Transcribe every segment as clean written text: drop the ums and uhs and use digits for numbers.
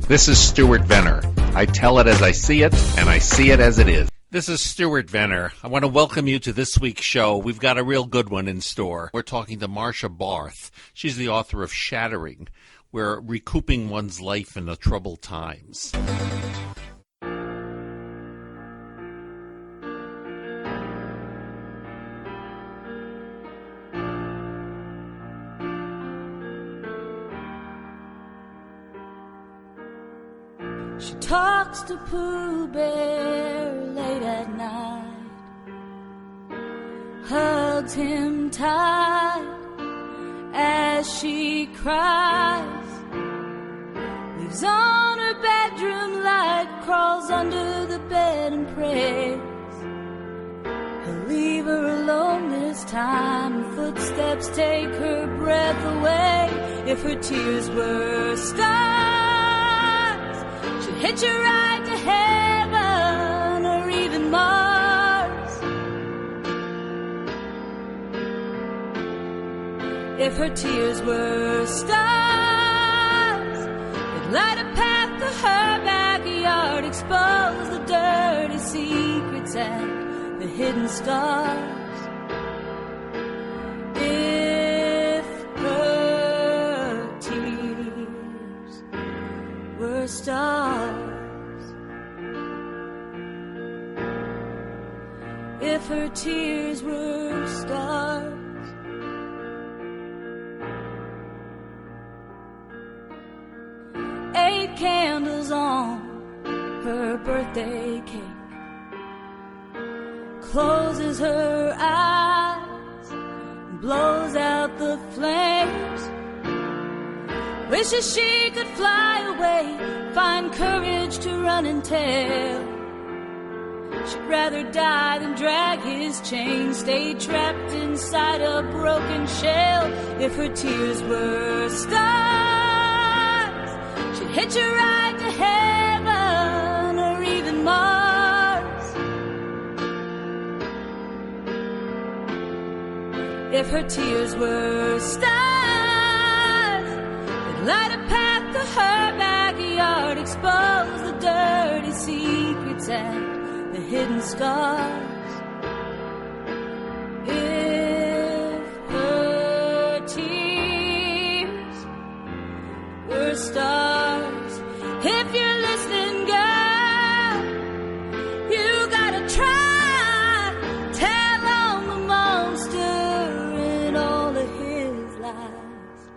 This is Stuart Vener. I tell it as I see it, and I see it as it is. This is Stuart Vener. I want to welcome you to this week's show. We've got a real good one in store. We're talking to Marcia Barth. She's the author of Shattering, where recouping one's life in the troubled times. She talks to Pooh Bear late at night, hugs him tight as she cries, leaves on her bedroom light, crawls under the bed and prays. He'll leave her alone this time, footsteps take her breath away. If her tears were stars, hitch a ride to heaven or even Mars. If her tears were stars, they'd light a path to her backyard, expose the dirty secrets and the hidden scars. If her tears were stars, if her tears were stars. 8 candles on her birthday cake, closes her eyes, blows out the flames, wishes she could fly away, find courage to run and tell. She'd rather die than drag his chain, stay trapped inside a broken shell. If her tears were stars, she'd hitch a ride to heaven or even Mars. If her tears were stars, they'd light a path to her backyard, expose the dirty secrets and the hidden scars. If her tears were stars, if you're listening, girl, you gotta try, tell on the monster in all of his lies.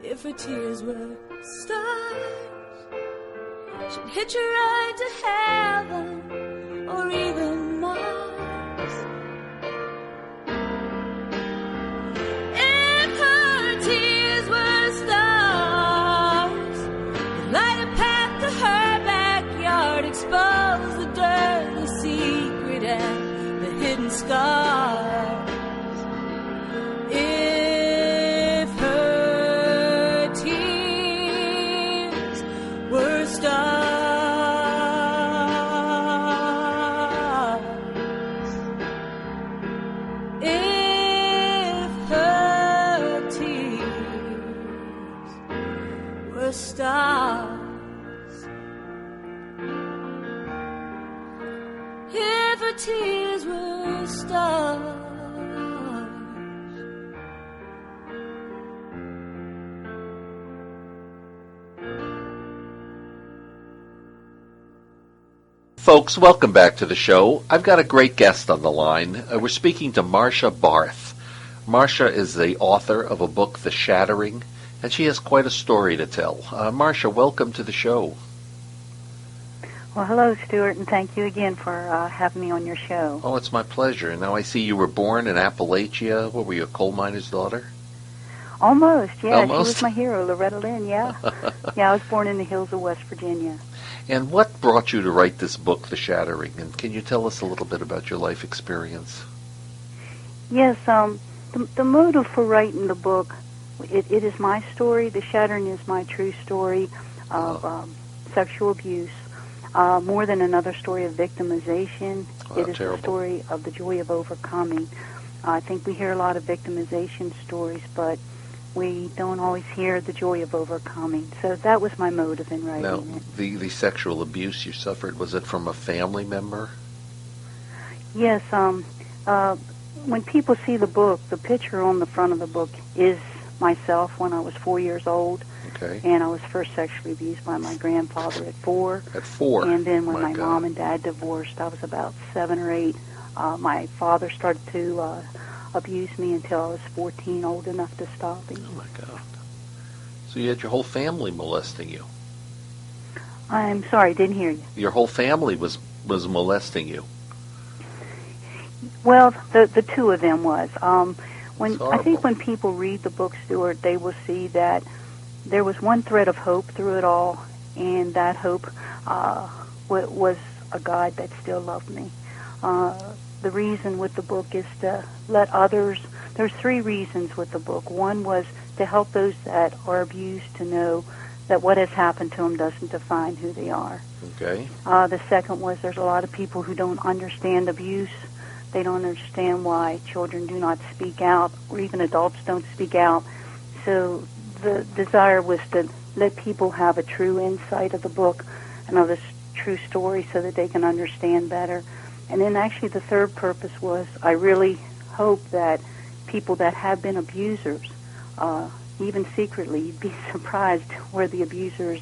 If her tears were stars, she'd hitch a ride to heaven or even Mars. If her tears were stars, light a path to her backyard, expose the dirty secret and the hidden scars. If her tears were stars, stars, if her tears were stars. Folks, welcome back to the show. I've got a great guest on the line. We're speaking to Marcia Barth. Marcia is the author of a book, The Shattering, and she has quite a story to tell. Marcia, welcome to the show. Well, hello, Stuart, and thank you again for having me on your show. Oh, it's my pleasure. Now I see you were born in Appalachia. What were you, a coal miner's daughter? Almost, yeah. Almost? She was my hero, Loretta Lynn, yeah. Yeah, I was born in the hills of West Virginia. And what brought you to write this book, The Shattering? And can you tell us a little bit about your life experience? Yes, the motive for writing the book, it is my story. The Shattering is my true story of sexual abuse. More than another story of victimization, it is a story of the joy of overcoming. I think we hear a lot of victimization stories, but we don't always hear the joy of overcoming. So that was my motive in writing Now, it. the sexual abuse you suffered, was it from a family member? Yes, when people see the book, the picture on the front of the book is myself when I was 4 years old. Okay. And I was first sexually abused by my grandfather at 4. At 4? And then when my God. mom and dad divorced, I was about 7 or 8. My father started to abuse me until I was 14, old enough to stop him. Oh, my God. So you had your whole family molesting you? I'm sorry, didn't hear you. Your whole family was molesting you? Well, the two of them was. I think horrible. when people read the book, Stuart, they will see that there was one thread of hope through it all, and that hope was a God that still loved me. The reason with the book is to let others, there's 3 reasons with the book. One was to help those that are abused to know that what has happened to them doesn't define who they are. Okay. The second was there's a lot of people who don't understand abuse. They don't understand why children do not speak out, or even adults don't speak out. So the desire was to let people have a true insight of the book and of this true story so that they can understand better. And then actually the third purpose was I really hope that people that have been abusers, even secretly, you'd be surprised where the abusers,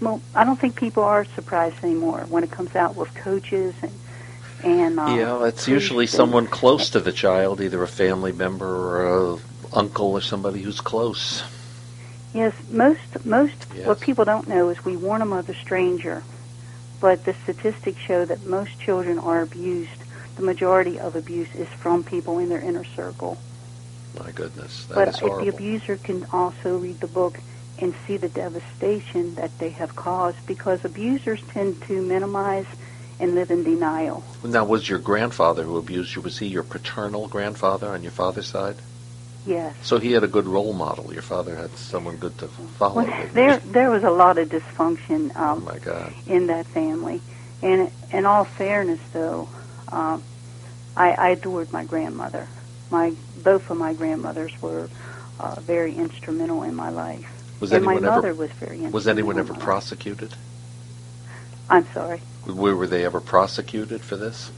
well, I don't think people are surprised anymore when it comes out with coaches and it's usually someone close to the child, either a family member or a uncle or somebody who's close. Yes, most Yes. what people don't know is we warn them of the stranger, but the statistics show that most children are abused. The majority of abuse is from people in their inner circle. My goodness, But is if horrible. the abuser can also read the book and see the devastation that they have caused, because abusers tend to minimize and live in denial. Now, was your grandfather who abused you, was he your paternal grandfather on your father's side? Yes. So he had a good role model. Your father had someone good to follow. Well, there was a lot of dysfunction Oh, my God. in that family. And in all fairness, though, I adored my grandmother. Both of my grandmothers were very instrumental in my life. And my mother was very instrumental. Was anyone ever prosecuted? I'm sorry? Were they ever prosecuted for this?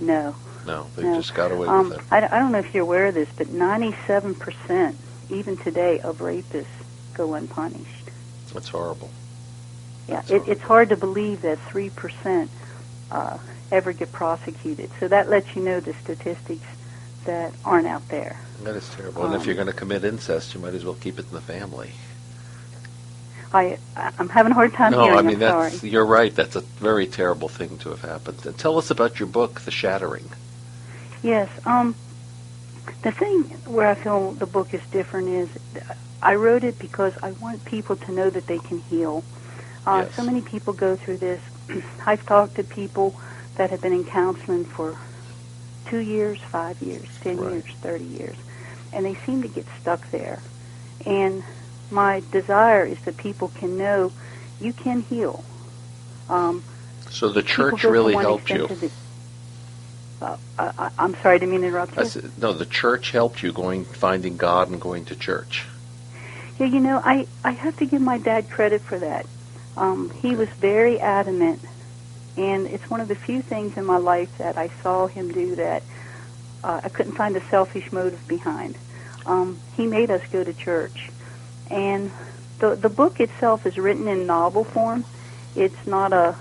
No. No, they just got away with it. I don't know if you're aware of this, but 97%, even today, of rapists go unpunished. That's horrible. Yeah, it's hard to believe that 3% ever get prosecuted. So that lets you know the statistics that aren't out there. That is terrible. And if you're going to commit incest, you might as well keep it in the family. I'm having a hard time No, hearing. I mean, I'm sorry. you're right. That's a very terrible thing to have happened. And tell us about your book, The Shattering. Yes. The thing where I feel the book is different is I wrote it because I want people to know that they can heal. Yes. So many people go through this. I've talked to people that have been in counseling for 2 years, 5 years, 10 Right. years, 30 years, and they seem to get stuck there. And my desire is that people can know you can heal. So the church People go really from one helped you. extent to I'm sorry, I didn't mean to interrupt you. No, the church helped you finding God and going to church. Yeah, you know, I have to give my dad credit for that. He was very adamant, and it's one of the few things in my life that I saw him do that I couldn't find a selfish motive behind. He made us go to church, and the book itself is written in novel form. It's not a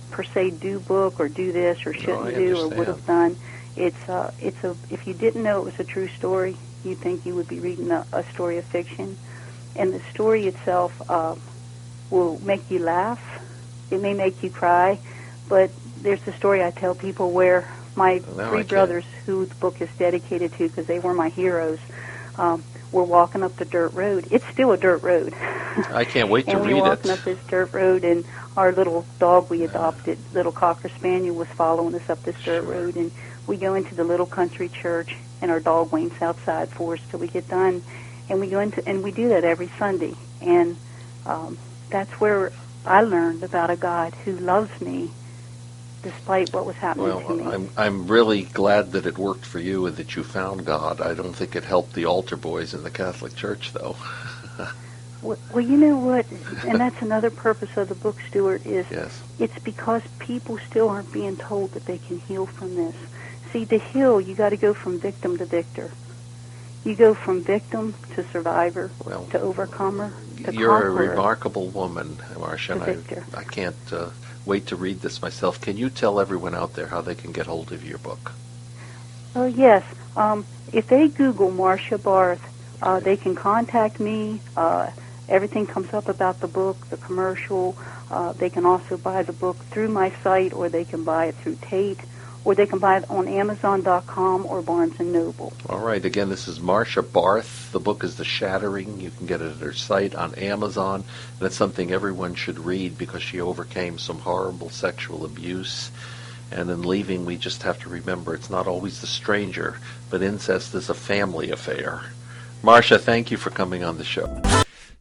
per se do book or do this or shouldn't do or would have done. It's a if you didn't know it was a true story, you'd think you would be reading a story of fiction. And the story itself will make you laugh. It may make you cry, but there's a story I tell people where my three brothers, who the book is dedicated to because they were my heroes, were walking up the dirt road. It's still a dirt road. I can't wait to read it. And we were walking up this dirt road, and our little dog we adopted, little Cocker Spaniel, was following us up this dirt road. And we go into the little country church, and our dog waits outside for us till we get done. And we go into, and we do that every Sunday. And that's where I learned about a God who loves me despite what was happening to me. Well, I'm really glad that it worked for you and that you found God. I don't think it helped the altar boys in the Catholic Church, though. Well, you know what, and that's another purpose of the book, Stuart, is Yes. it's because people still aren't being told that they can heal from this. See, to heal, you got to go from victim to victor. You go from victim to survivor, to overcomer, to You're conqueror. a remarkable woman, Marcia, and Victor. I can't wait to read this myself. Can you tell everyone out there how they can get hold of your book? Oh, yes. If they Google Marcia Barth, they can contact me. Everything comes up about the book, the commercial. They can also buy the book through my site, or they can buy it through Tate, or they can buy it on Amazon.com or Barnes & Noble. All right. Again, this is Marcia Barth. The book is The Shattering. You can get it at her site on Amazon. And it's something everyone should read because she overcame some horrible sexual abuse. And in leaving, we just have to remember it's not always the stranger, but incest is a family affair. Marcia, thank you for coming on the show.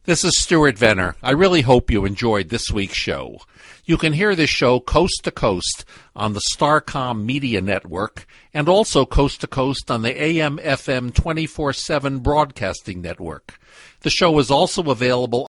This is Stuart Vener. I really hope you enjoyed this week's show. You can hear this show coast to coast on the Starcom Media Network and also coast to coast on the AM/FM 24/7 Broadcasting Network. The show is also available